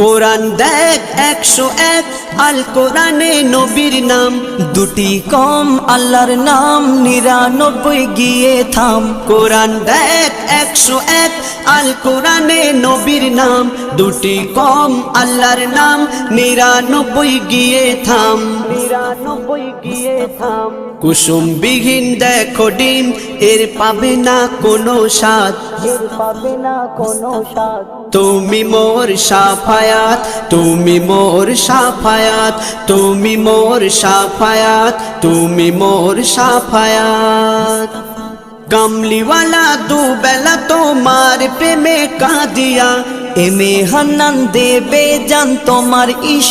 কোরআন দেখ 101 আল কোরআনে নবীর নাম, দুটি কম আল্লাহর নাম 99 গিয়ে থাম। কোরআন দেখ 101 আল কোরআনে নবীর নাম, দুটি কম আল্লাহর নাম 99 গিয়ে থাম। 99 গিয়ে থাম। কুসুম বিহীন দেখো ডিম, এর পাবে না কোনো স্বাদ, এর পাবে না কোনো স্বাদ। তুমি মোর শাফায়াত, তুমি মোর শাফায়াত, তুমি মোর শাফায়াত, তুমি মোর শাফায়াত। কামলিওয়ালা দুবেলা তোমার প্রেমে কাঁদিয়া, এমে হান্নান দেবে জান তোমার